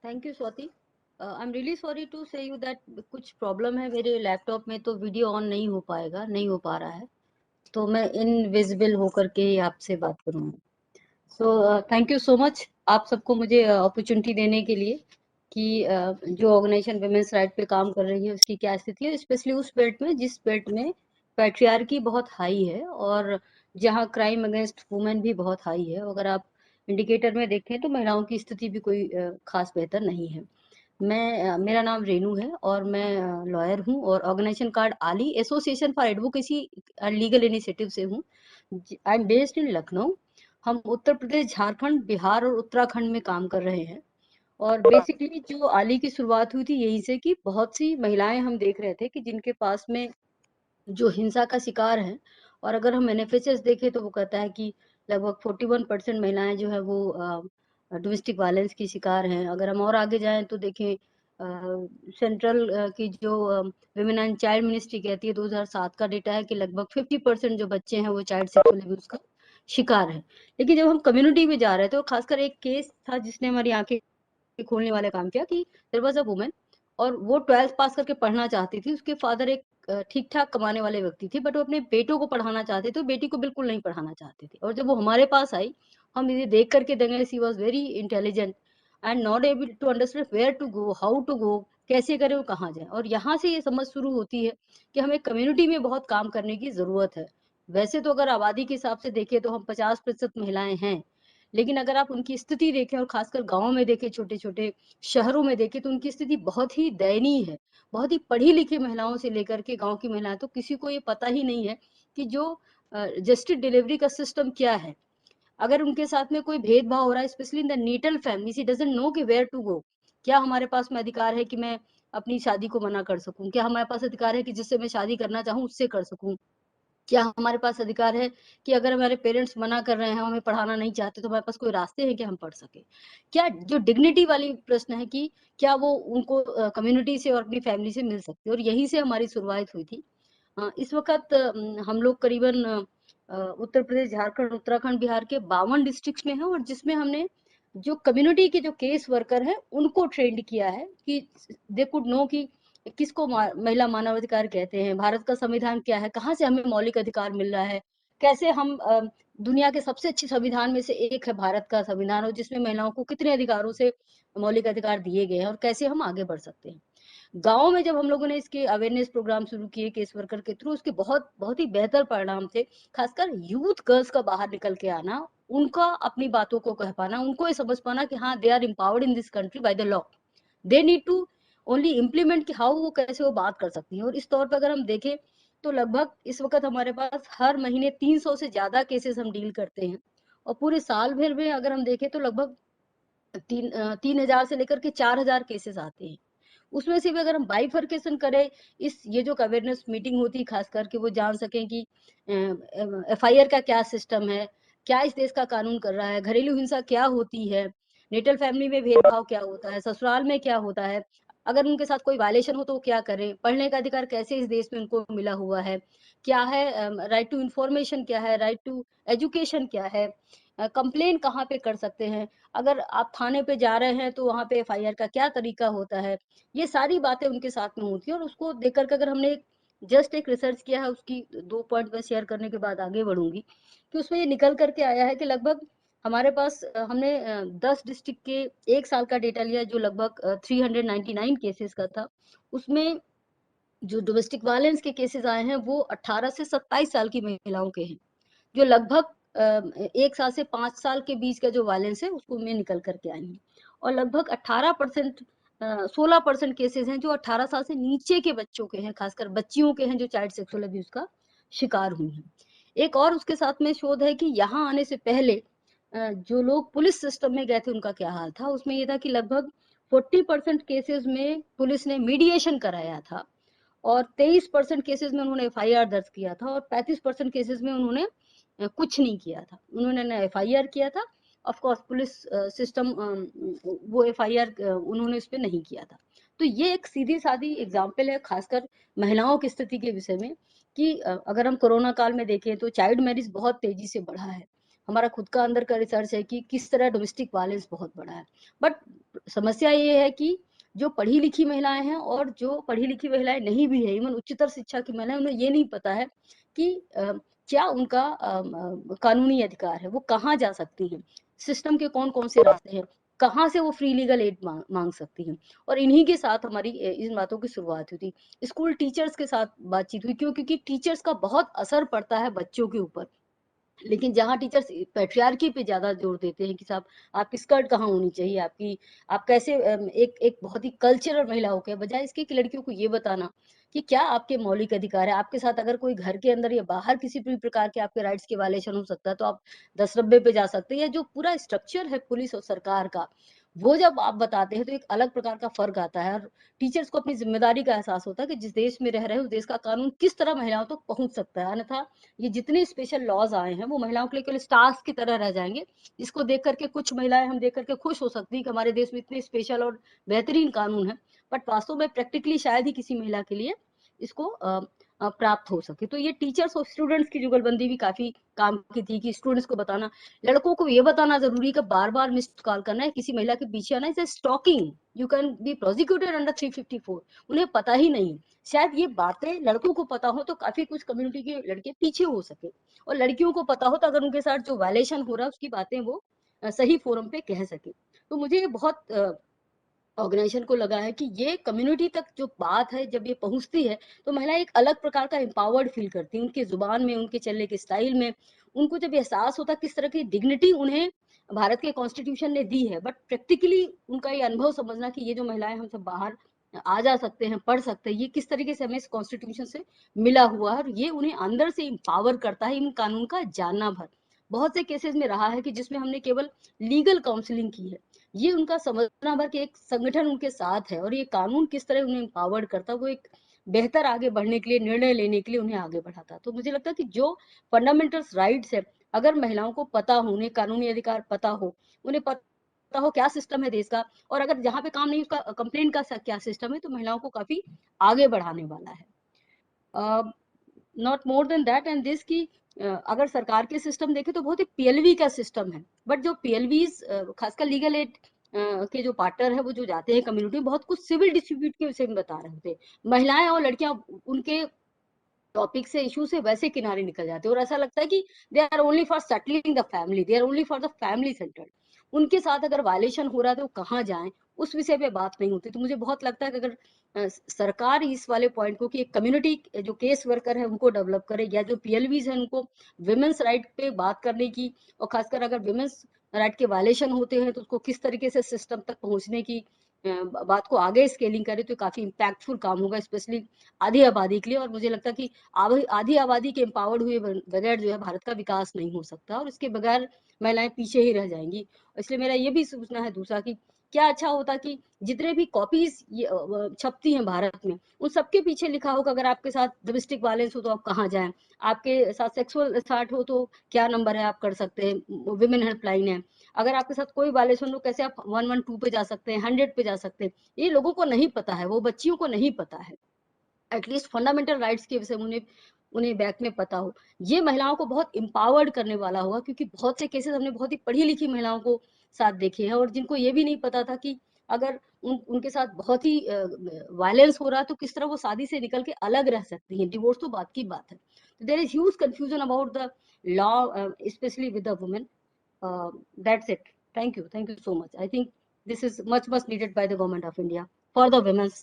Thank you Swati. I am really sorry to say you that कुछ problem है मेरे laptop में, तो वीडियो ऑन नहीं हो पाएगा, नहीं हो पा रहा है, तो मैं इनविजिबल होकर के ही आपसे बात करूंगी। So thank you so much आप सबको मुझे अपॉर्चुनिटी देने के लिए कि जो ऑर्गेनाइजेशन वुमेन्स राइट पे काम कर रही है उसकी क्या स्थिति है, स्पेशली उस बेल्ट में जिस बेल्ट में पैट्रियार्की बहुत हाई है और जहाँ क्राइम अगेंस्ट वुमेन भी बहुत हाई है। अगर आप इंडिकेटर में देखें तो महिलाओं की स्थिति भी कोई खास बेहतर नहीं है। मेरा नाम रेनू है और मैं लॉयर हूँ और ऑर्गेनाइजेशन कार्ड आली association for advocacy legal initiative से हूँ। I am based in Lucknow. हम उत्तर प्रदेश, झारखंड, बिहार और उत्तराखंड में काम कर रहे हैं। और बेसिकली जो आली की शुरुआत हुई थी यहीं से कि बहुत सी महिलाएं हम देख रहे थे कि जिनके पास में जो हिंसा का शिकार है, और अगर हम एनएफएसएस देखें तो वो कहता है कि लगभग 41% महिलाएं जो है वो डोमेस्टिक वायलेंस की शिकार हैं। अगर हम और आगे जाएं तो देखें सेंट्रल की जो विमेन एंड चाइल्ड मिनिस्ट्री कहती है 2007 का डेटा है कि लगभग 50% जो बच्चे हैं वो चाइल्ड सेक्सुअल अब्यूज का शिकार है। लेकिन जब हम कम्युनिटी में जा रहे थे, और खासकर एक केस था जिसने हमारी आंखें खोलने वाला काम किया कि देयर वाज अ वुमन और वो 12th पास करके पढ़ना चाहती थी। उसके फादर एक ठीक ठाक कमाने वाले व्यक्ति थे, बट वो अपने बेटों को पढ़ाना चाहते थे, बेटी को बिल्कुल नहीं पढ़ाना चाहते थे। और जब वो हमारे पास आई, हम ये देख करके दंगे, she was very intelligent and not able to understand where to go, how to go, कैसे करें, वो कहाँ जाए। और यहाँ से ये समझ शुरू होती है कि हमें कम्युनिटी में बहुत काम करने की जरूरत है। वैसे तो अगर आबादी के हिसाब से देखें तो हम 50% महिलाएं हैं, लेकिन अगर आप उनकी स्थिति देखें और खासकर गाँव में देखें, छोटे-छोटे शहरों में देखें, तो उनकी स्थिति बहुत ही दयनीय है। बहुत ही पढ़ी-लिखी महिलाओं से लेकर के गाँव की महिलाएँ, तो किसी को ये पता ही नहीं है कि जो जस्टिस डिलीवरी का सिस्टम क्या है। अगर उनके साथ में कोई भेदभाव हो रहा है, specially in the needle family, she doesn't know कि वेयर टू गो। क्या हमारे पास में अधिकार है कि मैं अपनी शादी को मना कर सकूँ? क्या हमारे पास अधिकार है कि जिससे मैं शादी करना चाहूँ उससे कर सकूँ? क्या हमारे पास अधिकार है कि अगर हमारे पेरेंट्स मना कर रहे हैं, हमें पढ़ाना नहीं चाहते, तो हमारे पास कोई रास्ते हैं कि हम पढ़ सकें? क्या जो डिग्निटी वाली प्रश्न है कि क्या वो उनको कम्युनिटी से और अपनी फैमिली से मिल सकती है, और यहीं से हमारी शुरुआत हुई थी। इस वक़्त हम लोग करीबन उत्तर प्रदेश, झारखंड, उत्तराखंड, बिहार के 52 डिस्ट्रिक्ट्स में हैं, और जिसमें हमने जो कम्युनिटी के जो केस वर्कर हैं, उनको ट्रेंड किया है कि दे कुड नो कि किसको महिला मानवाधिकार कहते हैं, भारत का संविधान क्या है, कहाँ से हमें मौलिक अधिकार मिल रहा है, कैसे हम दुनिया के सबसे अच्छे संविधान में से एक है भारत का संविधान, और जिसमें महिलाओं को कितने अधिकारों से मौलिक अधिकार दिए गए हैं और कैसे हम आगे बढ़ सकते हैं। गाँव में जब हम लोगों ने इसके अवेयरनेस प्रोग्राम शुरू किए केस वर्कर के थ्रू, उसके बहुत बहुत ही बेहतर परिणाम थे। खासकर यूथ गर्ल्स का बाहर निकल के आना, उनका अपनी बातों को कह पाना, उनको ये समझ पाना कि हाँ, they are empowered in this country by the law. They need to only implement कि हाउ वो कैसे वो बात कर सकती हैं। और इस तौर पे अगर हम देखें तो लगभग इस वक़्त हमारे पास हर महीने 300 से ज़्यादा केसेज़ हम डील करते हैं, और पूरे साल भर में अगर हम देखें तो लगभग 3,000 से लेकर के 4,000 केसेज़ आते हैं। उसमें से भी अगर हम बाइफरकेशन करें, इस ये जो अवेयरनेस मीटिंग होती है खास करके, वो जान सकें कि एफआईआर का क्या सिस्टम है, क्या इस देश का कानून कर रहा है, घरेलू हिंसा क्या होती है, नेटल फैमिली में भेदभाव क्या होता है, ससुराल में क्या होता है, अगर उनके साथ कोई वायलेशन हो तो वो क्या करें, पढ़ने का अधिकार कैसे इस देश में उनको मिला हुआ है, क्या है राइट टू इंफॉर्मेशन, क्या है राइट टू एजुकेशन, क्या है, कंप्लेन कहाँ पे कर सकते हैं, अगर आप थाने पे जा रहे हैं तो वहाँ पे एफआईआर का क्या तरीका होता है। ये सारी बातें उनके साथ में होती हैं, और उसको देख कर के अगर हमने जस्ट एक रिसर्च किया है, उसकी 2 पॉइंट मैं शेयर करने के बाद आगे बढ़ूँगी, कि उसमें ये निकल कर के आया है कि लगभग हमारे पास हमने 10 डिस्ट्रिक्ट के 1 साल का डेटा लिया जो लगभग 399 केसेज़ का था। उसमें जो डोमेस्टिक वायलेंस के केसेज़ आए हैं वो 18 से 27 साल की महिलाओं के हैं। जो लगभग 1 साल से 5 साल के बीच का जो वायलेंस है उसको में निकल कर के आई हैं। और लगभग 18% 16% केसेज़ हैं जो 18 साल से नीचे के बच्चों के हैं, खासकर बच्चियों के हैं जो चाइल्ड सेक्सुअल अब्यूज़ का शिकार हुई हैं। एक और उसके साथ में शोध है कि यहाँ आने से पहले जो लोग पुलिस सिस्टम में गए थे उनका क्या हाल था। उसमें ये था कि लगभग 40% केसेज़ में पुलिस ने मीडिएशन कराया था, और 23% केसेज़ में उन्होंने एफआईआर दर्ज किया था, और 35% केसेज़ में उन्होंने कुछ नहीं किया था। उन्होंने ना एफआईआर किया था, ऑफ कोर्स पुलिस सिस्टम वो एफआईआर उन्होंने इस पे नहीं किया था। तो ये एक सीधी-सादी एग्ज़ाम्पल है खासकर महिलाओं की स्थिति के विषय में कि अगर हम कोरोना काल में देखें तो चाइल्ड मैरिज बहुत तेज़ी से बढ़ा है। हमारा खुद का अंदर का रिसर्च है कि किस तरह डोमेस्टिक वायलेंस बहुत बड़ा है। बट समस्या ये है कि जो पढ़ी लिखी महिलाएं हैं और जो पढ़ी लिखी महिलाएं नहीं भी है, इवन उच्चतर शिक्षा की महिलाएं, उन्हें ये नहीं पता है कि क्या उनका कानूनी अधिकार है, वो कहाँ जा सकती हैं, सिस्टम के कौन कौन से रास्ते हैं, कहाँ से वो फ्री लीगल एड मांग सकती हैं। और इन्हीं के साथ हमारी इन बातों की शुरुआत हुई थी। स्कूल टीचर्स के साथ बातचीत हुई, क्यों? क्योंकि टीचर्स का बहुत असर पड़ता है बच्चों के ऊपर। लेकिन जहाँ टीचर्स पैट्रियार्की पे ज़्यादा जोर देते हैं कि साहब आपकी स्कर्ट कहाँ होनी चाहिए, आपकी आप कैसे एक एक बहुत ही कल्चरल महिला हो के, बजाय इसके कि लड़कियों को ये बताना कि क्या आपके मौलिक अधिकार है, आपके साथ अगर कोई घर के अंदर या बाहर किसी भी प्रकार के आपके राइट्स के वायलेशन हो सकता है, तो आप 10 पे जा सकते हैं। या जो पूरा स्ट्रक्चर है पुलिस और सरकार का, वो जब आप बताते हैं तो एक अलग प्रकार का फर्क आता है। और टीचर्स को अपनी जिम्मेदारी का एहसास होता है कि जिस देश में रह रहे हैं उस देश का कानून किस तरह महिलाओं तक पहुंच सकता है। अन्यथा ये जितने स्पेशल लॉज आए हैं वो महिलाओं के लिए केवल स्टार्स की तरह रह जाएंगे, जिसको देख करके कुछ महिलाएं हम देख करके खुश हो सकती है कि हमारे देश में इतने स्पेशल और बेहतरीन कानून है। बट वास्तव में प्रैक्टिकली शायद ही किसी महिला के लिए इसको प्राप्त हो सके। तो ये टीचर्स और स्टूडेंट्स की जुगलबंदी भी काफी काम की थी कि स्टूडेंट्स को बताना, लड़कों को ये बताना जरूरी कि बार बार मिस्ड कॉल करना है, किसी महिला के पीछे आना, इसे stalking, you can be prosecuted under 354। उन्हें पता ही नहीं। शायद ये बातें लड़कों को पता हो तो काफी कुछ कम्युनिटी के लड़के पीछे हो सके, और लड़कियों को पता हो तो अगर उनके साथ जो वायलेशन हो रहा है उसकी बातें वो सही फोरम पे कह सके। तो मुझे ये बहुत ऑर्गेनाइजेशन को लगा है कि ये कम्युनिटी तक जो बात है जब ये पहुंचती है तो महिलाएं एक अलग प्रकार का एम्पावर्ड फील करती हैं, उनके जुबान में, उनके चलने के स्टाइल में। उनको जब एहसास होता है किस तरह की डिग्निटी उन्हें भारत के कॉन्स्टिट्यूशन ने दी है, बट प्रैक्टिकली उनका ये अनुभव समझना कि ये जो महिलाएं हम सब बाहर आ जा सकते हैं, पढ़ सकते हैं, ये किस तरीके से हमें इस कॉन्स्टिट्यूशन से मिला हुआ है, और ये उन्हें अंदर से एम्पावर करता है इन कानून का जानना भर। बहुत से केसेस में रहा है कि जिसमें हमने केवल लीगल काउंसलिंग की है, ये उनका समझना भर के एक संगठन उनके साथ है और ये कानून किस तरह उन्हें एम्पावर्ड करता है, वो एक बेहतर आगे बढ़ने के लिए, निर्णय लेने के लिए उन्हें आगे बढ़ाता है। तो मुझे लगता है कि जो फंडामेंटल्स राइट्स है, अगर महिलाओं को पता हो, उन्हें कानूनी अधिकार पता हो, उन्हें पता हो क्या सिस्टम है देश का, और अगर जहाँ पे काम नहीं उसका कंप्लेन का क्या सिस्टम है, तो महिलाओं को काफी आगे बढ़ाने वाला है। Not more than that and this की अगर सरकार के सिस्टम देखें तो बहुत ही पीएलवी का सिस्टम है। बट जो पीएलवीज खासकर लीगल एड के जो पार्टनर है वो जो जाते हैं कम्युनिटी में, बहुत कुछ सिविल डिस्प्यूट के विषय में बता रहे होते हैं। महिलाएं और लड़कियां उनके टॉपिक से, इशू से वैसे किनारे निकल जाते हैं और ऐसा लगता है कि they are only for settling the family, they are only for the family centered. उनके साथ अगर वायलेशन हो रहा है तो कहाँ जाएं, उस विषय पे बात नहीं होती। तो मुझे बहुत लगता है कि अगर सरकार इस वाले पॉइंट को कि एक कम्युनिटी जो केस वर्कर है उनको डेवलप करे, या जो पीएलवीज है उनको विमेंस राइट पे बात करने की, और खासकर अगर विमेंस राइट के वायलेशन होते हैं तो उसको किस तरीके से सिस्टम तक पहुंचने की बात को आगे स्केलिंग करे, तो काफी इम्पैक्टफुल काम होगा, स्पेशली आधी आबादी के लिए। और मुझे लगता है कि आधी आबादी के एम्पावर्ड हुए बगैर जो है भारत का विकास नहीं हो सकता, और इसके बगैर महिलाएं पीछे ही रह जाएंगी। इसलिए मेरा ये भी सोचना है दूसरा कि क्या अच्छा होता कि जितने भी कॉपीज छपती हैं भारत में, उन सबके पीछे लिखा होगा अगर आपके साथ डोमेस्टिक वायलेंस हो तो आप कहाँ जाएं, आपके साथ सेक्सुअल असॉल्ट हो तो क्या नंबर है आप कर सकते हैं, विमेन हेल्पलाइन है, अगर आपके साथ कोई वायलेशन हो कैसे आप 112 पे जा सकते हैं, 100 पे जा सकते हैं। ये लोगों को नहीं पता है, वो बच्चियों को नहीं पता है। एटलीस्ट फंडामेंटल राइट्स के विषय में उन्हें उन्हें बैक में पता हो। ये महिलाओं को बहुत एम्पावर्ड करने वाला होगा, क्योंकि बहुत से केसेस हमने बहुत ही पढ़ी लिखी महिलाओं को साथ देखे हैं और जिनको ये भी नहीं पता था कि अगर उनके साथ बहुत ही वायलेंस हो रहा है तो किस तरह वो शादी से निकल के अलग रह सकती हैं। डिवोर्स तो बात की बात है। तो there is huge confusion about the law, specially with the women. That's it. Thank you so much. I think this is much needed by the government of India for the women's